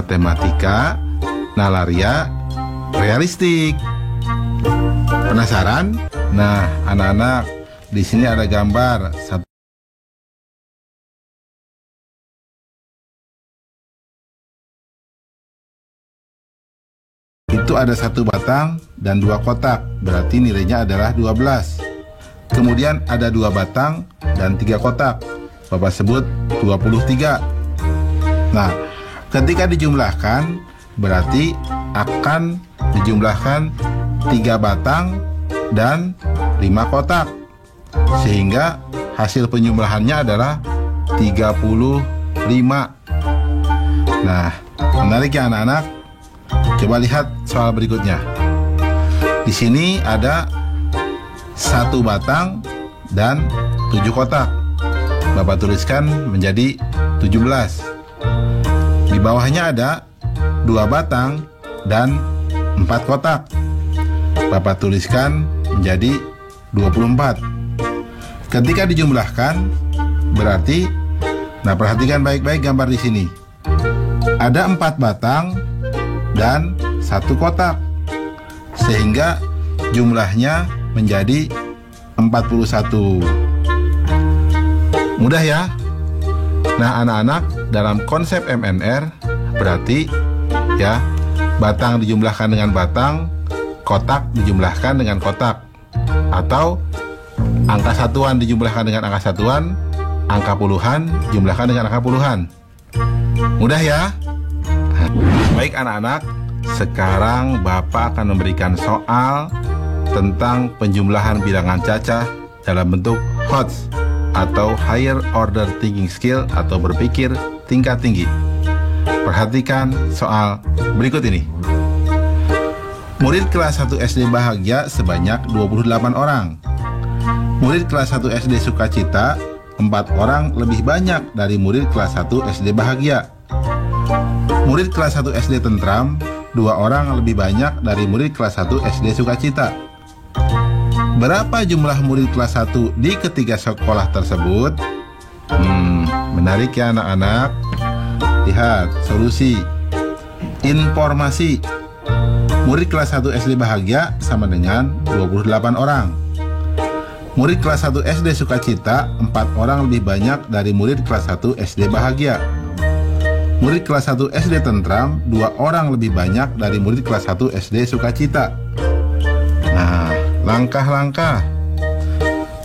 matematika, nalaria, realistik. Penasaran? Nah, anak-anak, di sini ada gambar satu. Itu ada satu batang dan dua kotak, berarti nilainya adalah 12. Kemudian ada dua batang dan tiga kotak, Bapak sebut 23. Nah, ketika dijumlahkan, berarti akan dijumlahkan 3 batang dan 5 kotak, sehingga hasil penjumlahannya adalah 35. Nah, menarik ya anak-anak? Coba lihat soal berikutnya. Di sini ada 1 batang dan 7 kotak. Bapak tuliskan menjadi 17. Di bawahnya ada 2 batang dan 4 kotak. Bapak tuliskan menjadi 24. Ketika dijumlahkan, berarti, nah perhatikan baik-baik gambar di sini. Ada 4 batang dan 1 kotak, sehingga jumlahnya menjadi 41. Mudah ya? Nah anak-anak, dalam konsep MNR berarti ya, batang dijumlahkan dengan batang, kotak dijumlahkan dengan kotak, atau angka satuan dijumlahkan dengan angka satuan, angka puluhan dijumlahkan dengan angka puluhan. Mudah ya? Baik anak-anak, sekarang Bapak akan memberikan soal tentang penjumlahan bilangan cacah dalam bentuk HOTS atau Higher Order Thinking Skill atau berpikir tingkat tinggi. Perhatikan soal berikut ini. Murid kelas 1 SD bahagia sebanyak 28 orang. Murid kelas 1 SD sukacita 4 orang lebih banyak dari murid kelas 1 SD bahagia. Murid kelas 1 SD tentram 2 orang lebih banyak dari murid kelas 1 SD sukacita. Berapa jumlah murid kelas 1 di ketiga sekolah tersebut? Menarik ya anak-anak. Lihat solusi. Informasi. Murid kelas 1 SD bahagia sama dengan 28 orang. Murid kelas 1 SD sukacita 4 orang lebih banyak dari murid kelas 1 SD bahagia. Murid kelas 1 SD tentram 2 orang lebih banyak dari murid kelas 1 SD sukacita. Nah, langkah-langkah.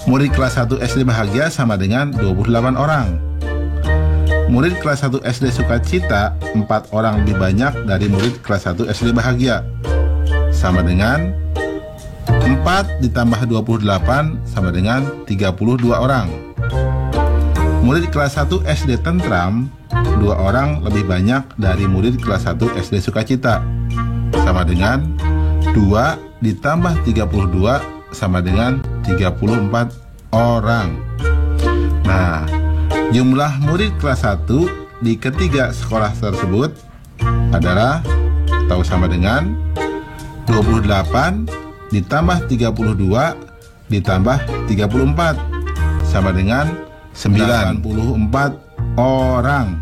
Murid kelas 1 SD bahagia sama dengan 28 orang. Murid kelas 1 SD sukacita 4 orang lebih banyak dari murid kelas 1 SD bahagia, sama dengan 4 ditambah 28 sama dengan 32 orang. Murid kelas 1 SD tentram 2 orang lebih banyak dari murid kelas 1 SD sukacita, sama dengan 2 ditambah 32 sama dengan 34 orang. Nah, jumlah murid kelas 1 di ketiga sekolah tersebut adalah atau sama dengan 28 ditambah 32 ditambah 34 sama dengan 94 orang.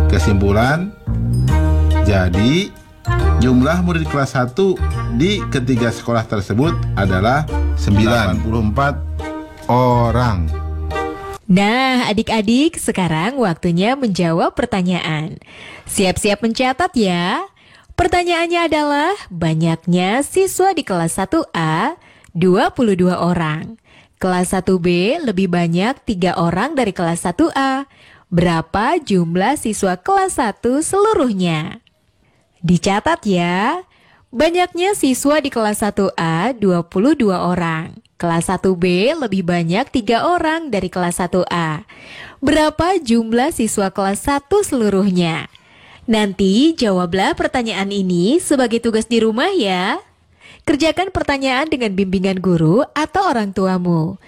Kesimpulan, jadi jumlah murid kelas 1 di ketiga sekolah tersebut adalah 94 orang. Nah, adik-adik, sekarang waktunya menjawab pertanyaan. Siap-siap mencatat ya. Pertanyaannya adalah, banyaknya siswa di kelas 1A 22 orang. Kelas 1B lebih banyak 3 orang dari kelas 1A. Berapa jumlah siswa kelas 1 seluruhnya? Dicatat ya. Banyaknya siswa di kelas 1A 22 orang. Kelas 1B lebih banyak 3 orang dari kelas 1A. Berapa jumlah siswa kelas 1 seluruhnya? Nanti jawablah pertanyaan ini sebagai tugas di rumah ya. Kerjakan pertanyaan dengan bimbingan guru atau orang tuamu.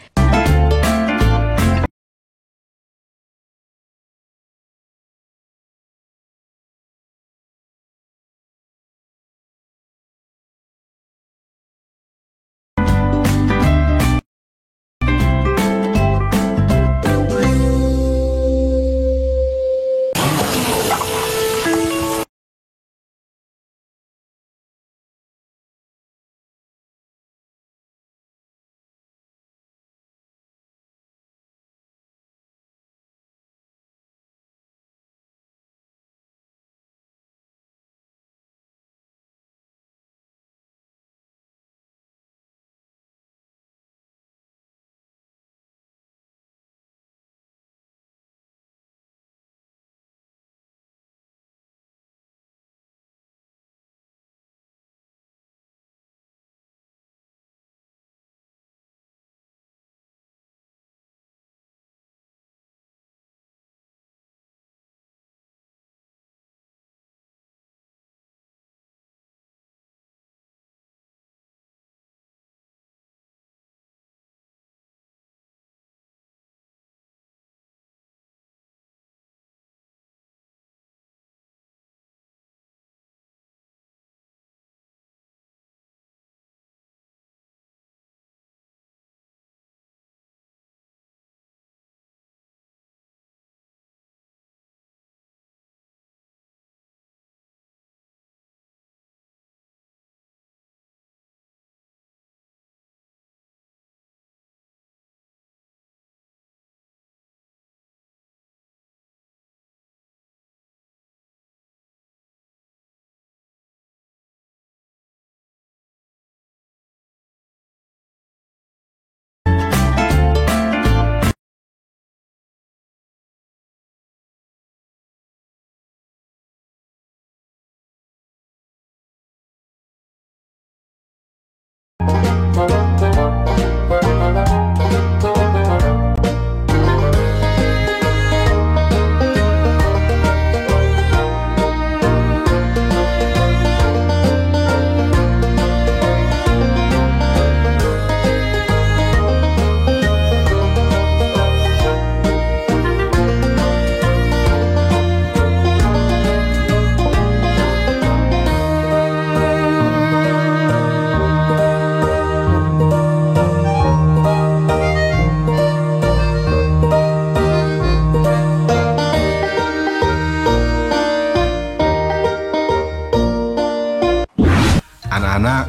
anak-anak,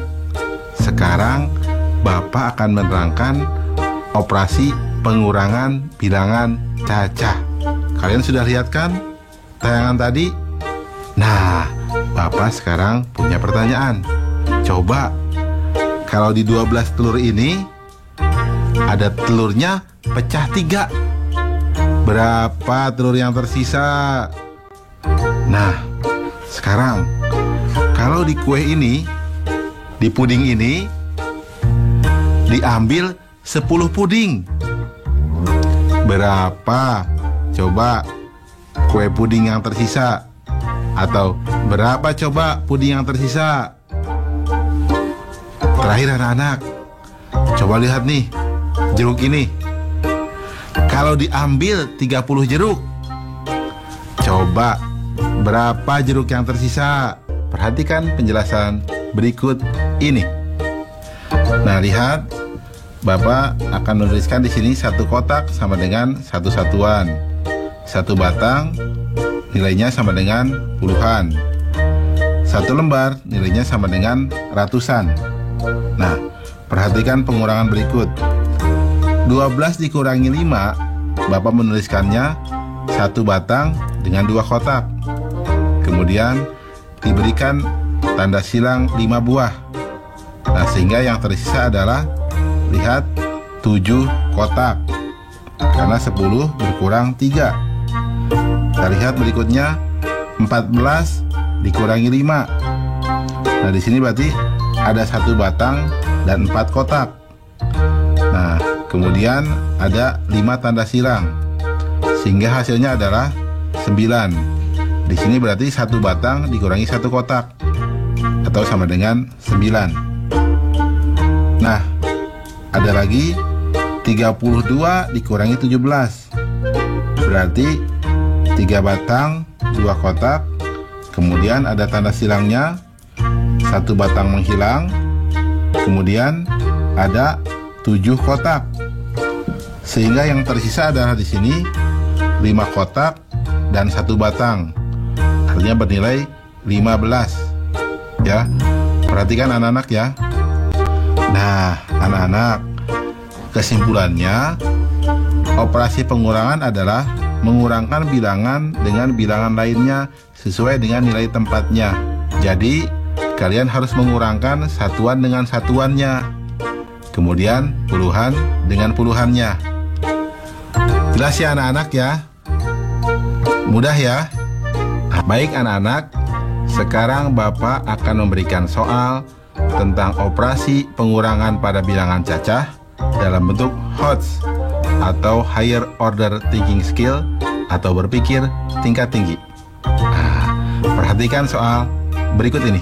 sekarang Bapak akan menerangkan operasi pengurangan bilangan cacah. Kalian sudah lihat kan tayangan tadi? Nah, Bapak sekarang punya pertanyaan. Coba, kalau di 12 telur ini ada telurnya pecah 3. Berapa telur yang tersisa? Nah, sekarang kalau di kue ini, di puding ini, diambil 10 puding. Berapa coba kue puding yang tersisa? Atau berapa coba puding yang tersisa? Terakhir anak-anak, coba lihat nih jeruk ini. Kalau diambil 30 jeruk, coba berapa jeruk yang tersisa? Perhatikan penjelasan berikut ini. Nah, lihat, Bapak akan menuliskan di sini satu kotak sama dengan satu satuan. Satu batang nilainya sama dengan puluhan. Satu lembar nilainya sama dengan ratusan. Nah, perhatikan pengurangan berikut. 12 dikurangi 5, Bapak menuliskannya satu batang dengan 2 kotak. Kemudian diberikan tanda silang 5 buah. Nah, sehingga yang tersisa adalah, lihat, 7 kotak. Karena 10 berkurang 3. Kita lihat berikutnya, 14 dikurangi 5. Nah, di sini berarti ada 1 batang dan 4 kotak. Nah, kemudian ada 5 tanda silang, sehingga hasilnya adalah 9. Di sini berarti 1 batang dikurangi 1 kotak, atau sama dengan 9. Nah, ada lagi 32 dikurangi 17. Berarti 3 batang, 2 kotak. Kemudian ada tanda silangnya, 1 batang menghilang. Kemudian ada 7 kotak. Sehingga yang tersisa adalah di sini 5 kotak dan 1 batang. Artinya bernilai 15. Ya. Perhatikan anak-anak ya. Nah, anak-anak, kesimpulannya, operasi pengurangan adalah mengurangkan bilangan dengan bilangan lainnya sesuai dengan nilai tempatnya. Jadi, kalian harus mengurangkan satuan dengan satuannya. Kemudian, puluhan dengan puluhannya. Jelas ya anak-anak ya? Mudah ya? Nah, baik anak-anak, sekarang Bapak akan memberikan soal tentang operasi pengurangan pada bilangan cacah dalam bentuk HOTS atau Higher Order Thinking Skill atau berpikir tingkat tinggi. Nah, perhatikan soal berikut ini.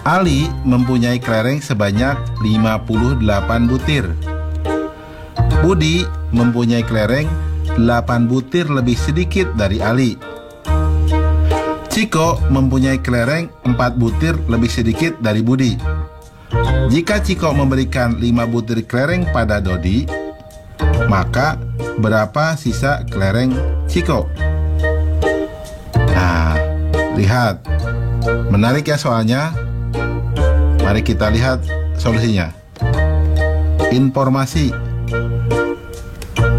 Ali mempunyai kelereng sebanyak 58 butir. Budi mempunyai kelereng 8 butir lebih sedikit dari Ali. Ciko mempunyai kelereng 4 butir lebih sedikit dari Budi. Jika Ciko memberikan 5 butir kelereng pada Dodi, maka berapa sisa kelereng Ciko? Nah, lihat. Menarik ya soalnya. Mari kita lihat solusinya. Informasi.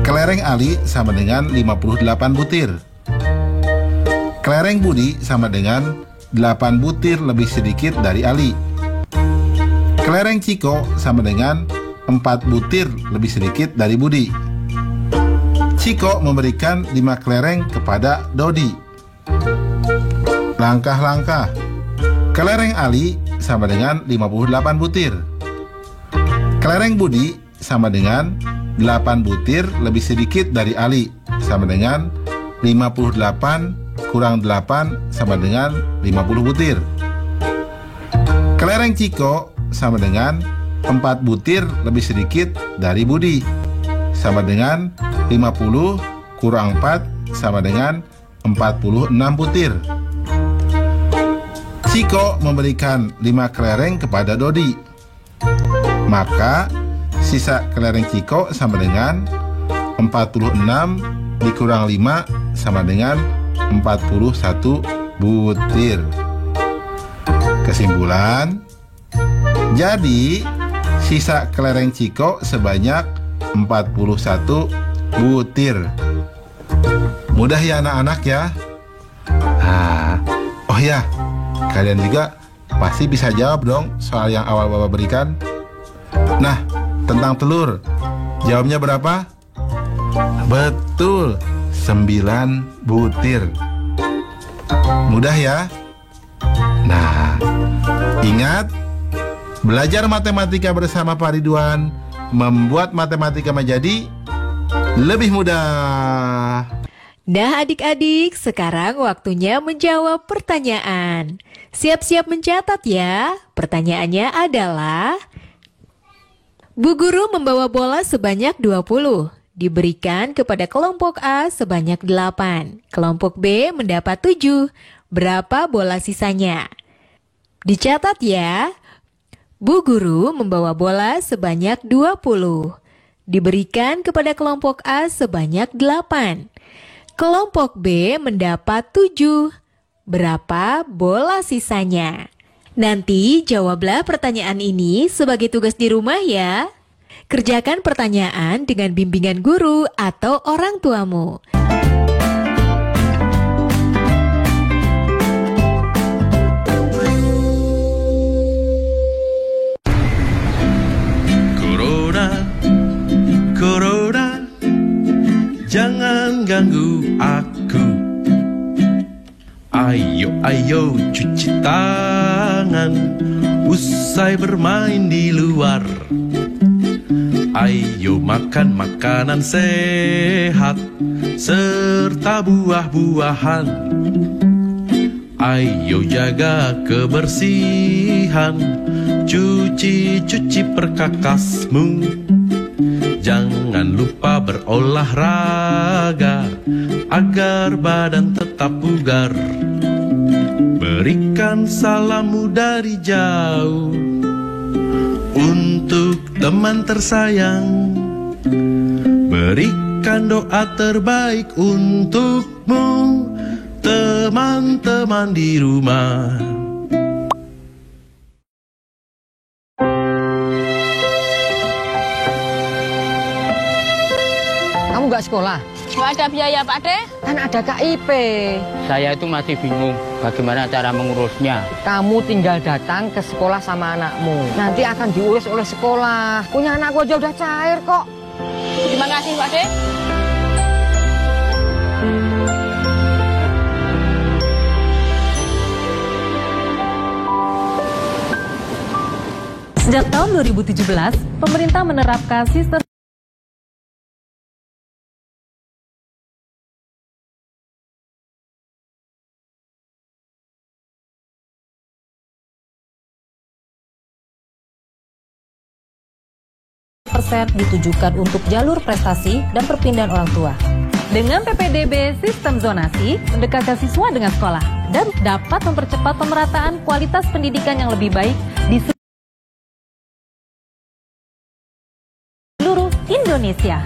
Kelereng Ali sama dengan 58 butir. Kelereng Budi sama dengan 8 butir lebih sedikit dari Ali. Kelereng Ciko sama dengan 4 butir lebih sedikit dari Budi. Ciko memberikan 5 kelereng kepada Dodi. Langkah-langkah. Kelereng Ali sama dengan 58 butir. Kelereng Budi sama dengan 8 butir lebih sedikit dari Ali, sama dengan 58 kurang 8 sama dengan 50 butir. Kelereng Ciko sama dengan 4 butir lebih sedikit dari Budi, sama dengan 50 kurang 4 sama dengan 46 butir. Ciko memberikan 5 kelereng kepada Dodi. Maka sisa kelereng Ciko sama dengan 46 dikurang 5 sama dengan 41 butir. Kesimpulan, jadi sisa kelereng Ciko sebanyak 41 butir. Mudah ya anak-anak ya. Oh ya, kalian juga pasti bisa jawab dong soal yang awal Bapak berikan. Nah, tentang telur, jawabnya berapa? Betul, 9 butir. Mudah ya. Nah, ingat, belajar matematika bersama Pak Ridwan membuat matematika menjadi lebih mudah. Nah adik-adik, sekarang waktunya menjawab pertanyaan. Siap-siap mencatat ya. Pertanyaannya adalah, Bu Guru membawa bola sebanyak 20, diberikan kepada kelompok A sebanyak 8. Kelompok B mendapat 7. Berapa bola sisanya? Dicatat ya. Bu Guru membawa bola sebanyak 20, diberikan kepada kelompok A sebanyak 8. Kelompok B mendapat 7. Berapa bola sisanya? Nanti jawablah pertanyaan ini sebagai tugas di rumah ya. Kerjakan pertanyaan dengan bimbingan guru atau orang tuamu. Corona, jangan ganggu aku. Ayo cuci tangan, usai bermain di luar. Ayo makan makanan sehat, serta buah-buahan. Ayo jaga kebersihan, cuci perkakasmu. Jangan lupa berolahraga agar badan tetap bugar. Berikan salammu dari jauh untuk teman tersayang. Berikan doa terbaik untukmu, teman-teman di rumah. Kamu nggak sekolah? Nggak ada biaya, Pak De. Kan ada KIP. Saya itu masih bingung bagaimana cara mengurusnya. Kamu tinggal datang ke sekolah sama anakmu. Nanti akan diurus oleh sekolah. Punya anakku aja udah cair kok. Terima kasih, Pak De. Sejak tahun 2017, pemerintah menerapkan sistem ditujukan untuk jalur prestasi dan perpindahan orang tua. Dengan PPDB sistem zonasi, mendekatkan siswa dengan sekolah dan dapat mempercepat pemerataan kualitas pendidikan yang lebih baik di seluruh Indonesia.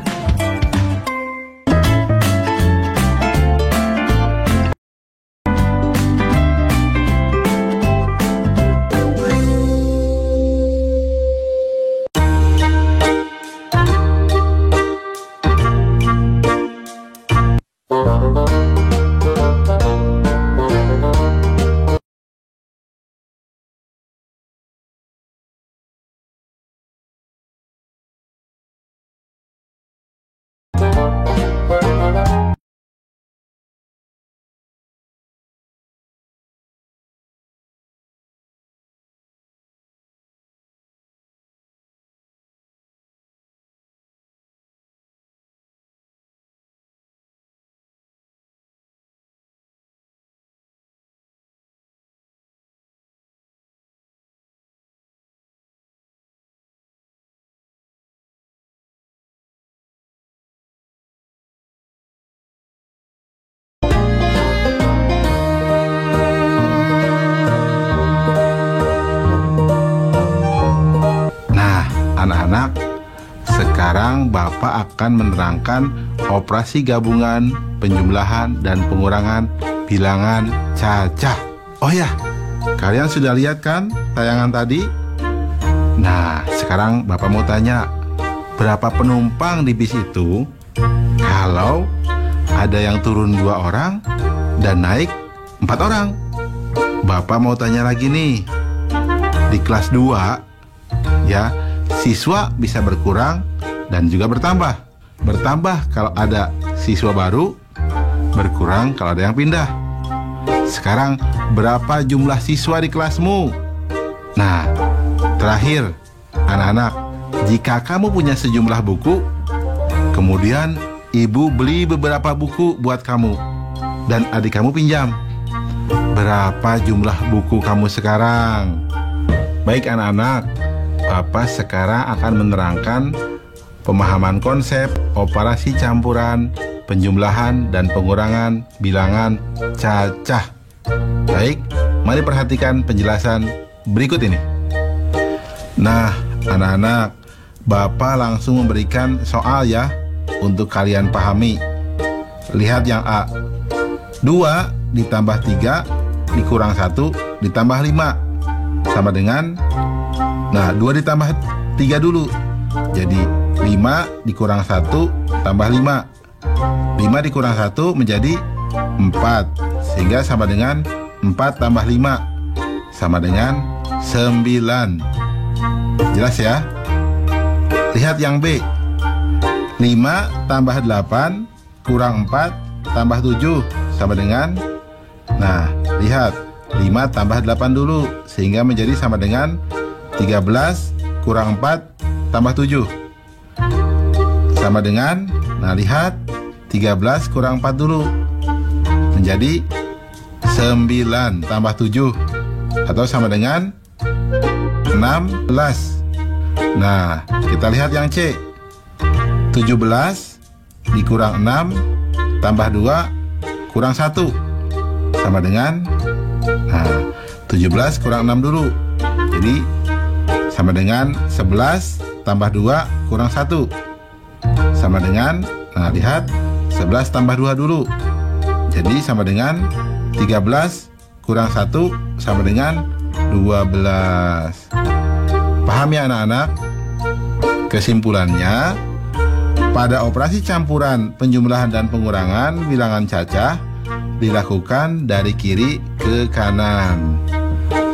Anak-anak, sekarang Bapak akan menerangkan operasi gabungan, penjumlahan, dan pengurangan bilangan cacah. Oh ya, kalian sudah lihat kan tayangan tadi? Nah, sekarang Bapak mau tanya, berapa penumpang di bis itu kalau ada yang turun 2 orang dan naik 4 orang? Bapak mau tanya lagi nih, di kelas 2 ya, siswa bisa berkurang dan juga bertambah. Bertambah kalau ada siswa baru, berkurang kalau ada yang pindah. Sekarang berapa jumlah siswa di kelasmu? Nah, terakhir, anak-anak, jika kamu punya sejumlah buku, kemudian ibu beli beberapa buku buat kamu dan adik kamu pinjam, berapa jumlah buku kamu sekarang? Baik anak-anak, Bapak sekarang akan menerangkan pemahaman konsep operasi campuran, penjumlahan, dan pengurangan bilangan cacah. Baik, mari perhatikan penjelasan berikut ini. Nah, anak-anak, Bapak langsung memberikan soal ya untuk kalian pahami. Lihat yang A. 2 ditambah 3 dikurang 1 ditambah 5 sama dengan, nah 2 ditambah 3 dulu, jadi 5 dikurang 1 tambah 5. 5 dikurang 1 menjadi 4, sehingga sama dengan 4 tambah 5 sama dengan 9. Jelas ya? Lihat yang B. 5 tambah 8 kurang 4 tambah 7 sama dengan, nah lihat, 5 tambah 8 dulu, sehingga menjadi sama dengan 13 kurang 4 tambah 7 sama dengan, nah lihat, 13 kurang 4 dulu, menjadi 9 tambah 7 atau sama dengan 16. Nah, kita lihat yang C. 17 dikurang 6 tambah 2 kurang 1 sama dengan, nah 17 kurang 6 dulu, jadi sama dengan 11 tambah 2 kurang 1 sama dengan, nah lihat, 11 tambah 2 dulu, jadi sama dengan 13 kurang 1 sama dengan 12. Paham ya anak-anak? Kesimpulannya, pada operasi campuran, penjumlahan, dan pengurangan bilangan cacah dilakukan dari kiri ke kanan.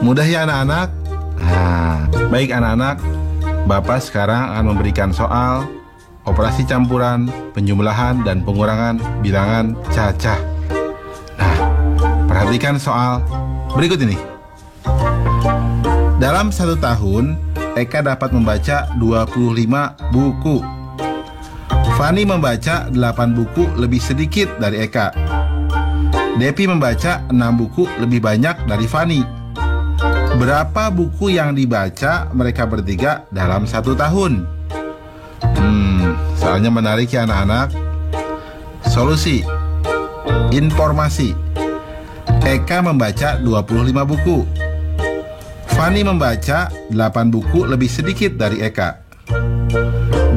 Mudah ya anak-anak? Nah, baik anak-anak, Bapak sekarang akan memberikan soal operasi campuran, penjumlahan, dan pengurangan bilangan cacah. Nah, perhatikan soal berikut ini. Dalam 1 tahun, Eka dapat membaca 25 buku. Fani membaca 8 buku lebih sedikit dari Eka. Depi membaca 6 buku lebih banyak dari Fani. Berapa buku yang dibaca mereka bertiga dalam 1 tahun? Soalnya menarik ya anak-anak. Solusi. Informasi. Eka membaca 25 buku. Fani membaca 8 buku lebih sedikit dari Eka.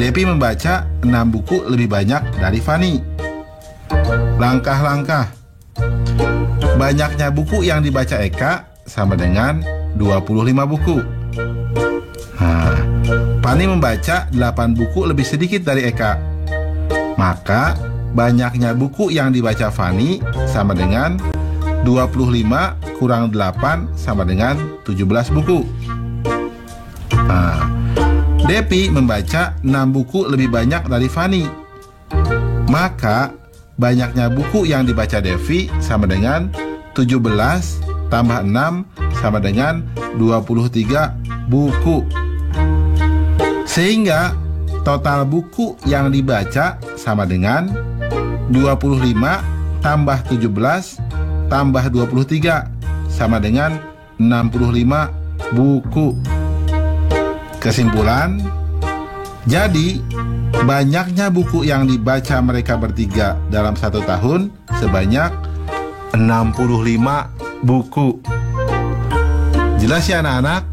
Depi membaca 6 buku lebih banyak dari Fani. Langkah-langkah. Banyaknya buku yang dibaca Eka sama dengan 25 buku. Nah, Fani membaca 8 buku lebih sedikit dari Eka. Maka banyaknya buku yang dibaca Fani sama dengan 25 kurang 8 sama dengan 17 buku. Nah, Depi membaca 6 buku lebih banyak dari Fani. Maka banyaknya buku yang dibaca Devi sama dengan 17 tambah 6 sama dengan 23 buku. Sehingga total buku yang dibaca sama dengan 25 tambah 17 tambah 23 sama dengan 65 buku. Kesimpulan, jadi banyaknya buku yang dibaca mereka bertiga dalam 1 tahun sebanyak 65 buku. Jelas ya anak-anak?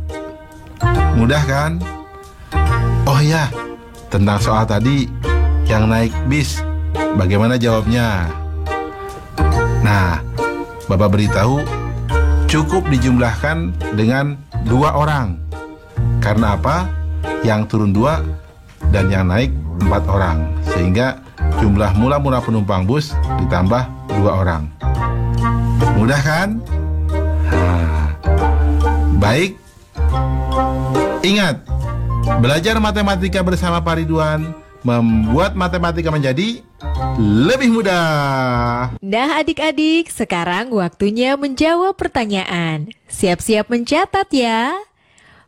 Mudah kan? Oh ya, tentang soal tadi yang naik bis, bagaimana jawabnya? Nah, Bapak beritahu cukup dijumlahkan dengan 2 orang. Karena apa? Yang turun 2 dan yang naik 4 orang. Sehingga jumlah mula-mula penumpang bus ditambah 2 orang. Mudah kan? Baik. Ingat, belajar matematika bersama Pak Ridwan membuat matematika menjadi lebih mudah. Nah adik-adik, sekarang waktunya menjawab pertanyaan. Siap-siap mencatat ya.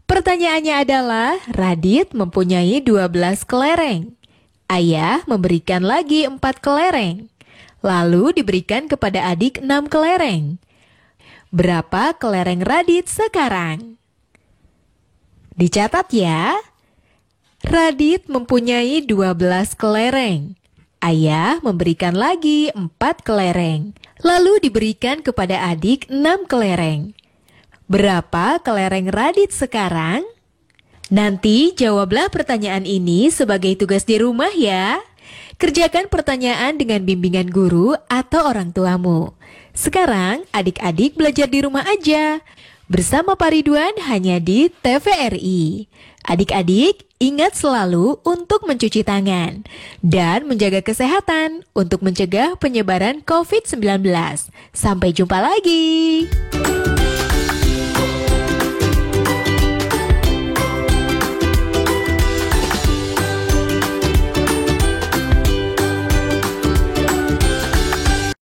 Pertanyaannya adalah, Radit mempunyai 12 kelereng. Ayah memberikan lagi 4 kelereng. Lalu diberikan kepada adik 6 kelereng. Berapa kelereng Radit sekarang? Dicatat ya. Radit mempunyai 12 kelereng. Ayah memberikan lagi 4 kelereng. Lalu diberikan kepada adik 6 kelereng. Berapa kelereng Radit sekarang? Nanti jawablah pertanyaan ini sebagai tugas di rumah ya. Kerjakan pertanyaan dengan bimbingan guru atau orang tuamu. Sekarang adik-adik belajar di rumah aja. Bersama Pak Ridwan hanya di TVRI. Adik-adik, ingat selalu untuk mencuci tangan dan menjaga kesehatan untuk mencegah penyebaran COVID-19. Sampai jumpa lagi.